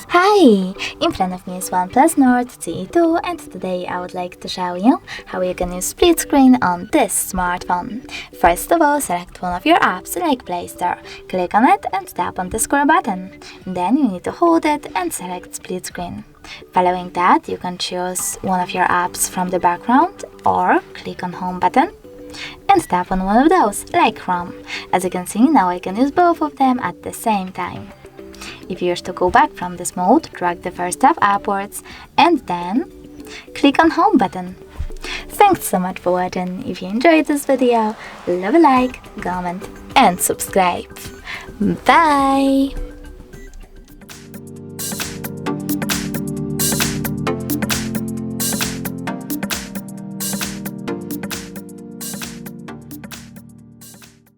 Hi! In front of me is OnePlus Nord CE2, and today I would like to show you how you can use split screen on this smartphone. First of all, select one of your apps like Play Store. Click on it and tap on the square button. Then you need to hold it and select split screen. Following that, you can choose one of your apps from the background or click on Home button and tap on one of those, like Chrome. As you can see, now I can use both of them at the same time. If you wish to go back from this mode, drag the first tab upwards and then click on Home button. Thanks so much for watching. If you enjoyed this video, leave a like, comment and subscribe. Bye!